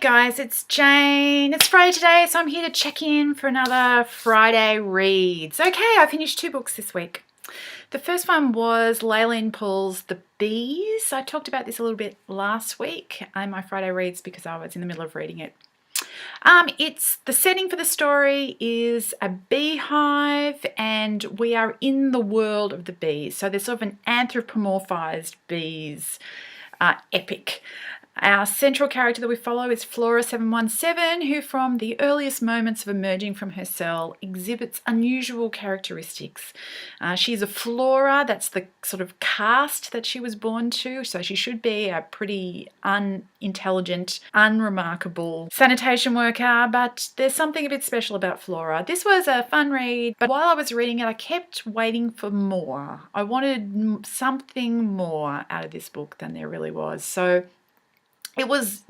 guys, it's Jane. It's Friday today, so I'm here to check in for another Friday reads. Okay, I finished 2 books this week. The first one was Laline Paull's The Bees. I talked about this a little bit last week in my Friday reads because I was in the middle of reading it. It's the setting for the story is a beehive, and we are in the world of the bees. So there's sort of an anthropomorphized bees epic. Our central character that we follow is Flora 717, who from the earliest moments of emerging from her cell exhibits unusual characteristics. She's a Flora, that's the sort of caste that she was born to, so she should be a pretty unintelligent, unremarkable sanitation worker, but there's something a bit special about Flora. This was a fun read, but while I was reading it, I kept waiting for more. I wanted something more out of this book than there really was. So it was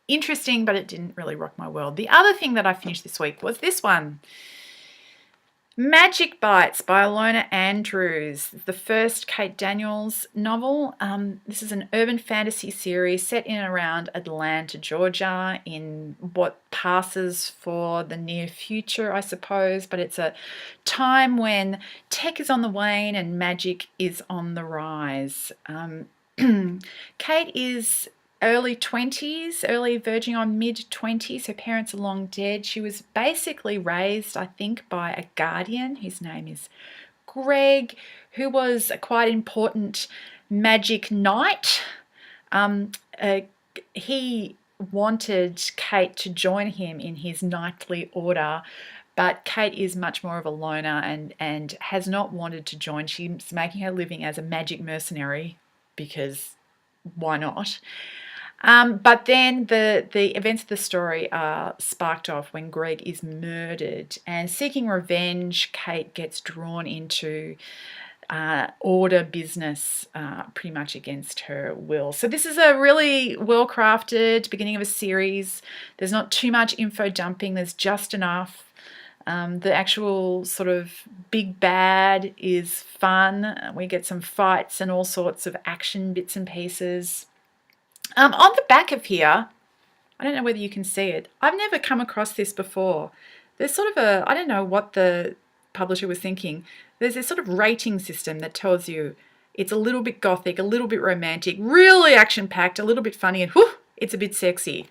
interesting, but it didn't really rock my world. The other thing that I finished this week was this one. Magic Bites by Ilona Andrews, the first Kate Daniels novel. This is an urban fantasy series set in and around Atlanta, Georgia, in what passes for the near future, I suppose, but it's a time when tech is on the wane and magic is on the rise. Kate is early 20s, early verging on mid-20s. Her parents are long dead. She was basically raised, I think, by a guardian. His name is Greg, who was a quite important magic knight. He wanted Kate to join him in his knightly order, but Kate is much more of a loner and has not wanted to join. She's making her living as a magic mercenary because why not? But then the events of the story are sparked off when Greg is murdered, and seeking revenge, Kate gets drawn into order business pretty much against her will. So this is a really well-crafted beginning of a series. There's not too much info dumping. There's just enough. The actual sort of big bad is fun. We get some fights and all sorts of action bits and pieces. On the back of here, I don't know whether you can see it. I've never come across this before. There's sort of I don't know what the publisher was thinking. There's this sort of rating system that tells you it's a little bit gothic, a little bit romantic, really action-packed, a little bit funny, and whew, it's a bit sexy.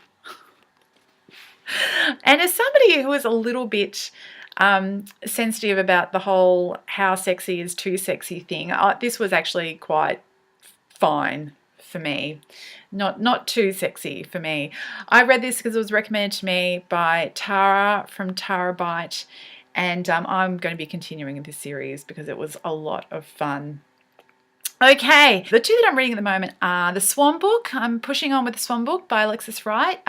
And as somebody who is a little bit sensitive about the whole how sexy is too sexy thing, this was actually quite fine for me. Not too sexy for me. I read this because it was recommended to me by Tara from Terabyte, and I'm going to be continuing this series because it was a lot of fun. Okay, the 2 that I'm reading at the moment are the Swan book. I'm pushing on with the Swan book by Alexis Wright.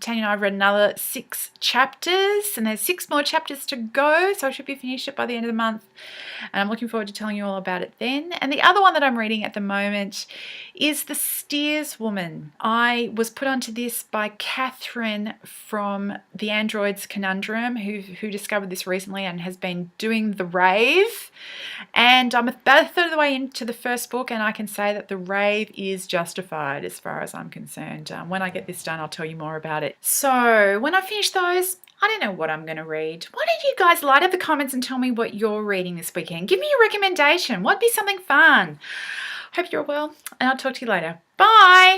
Tanya and I have read another 6 chapters, and there's 6 more chapters to go, so I should be finished it by the end of the month, and I'm looking forward to telling you all about it then. And the other one that I'm reading at the moment is The Steerswoman. I was put onto this by Catherine from The Android's Conundrum, who discovered this recently and has been doing the rave, and I'm about a third of the way into the first book, and I can say that the rave is justified as far as I'm concerned. When I get this done, I'll tell you more about it. So when I finish those, I don't know what I'm going to read. Why don't you guys light up the comments and tell me what you're reading this weekend? Give me a recommendation. What'd be something fun? Hope you're well, and I'll talk to you later. Bye!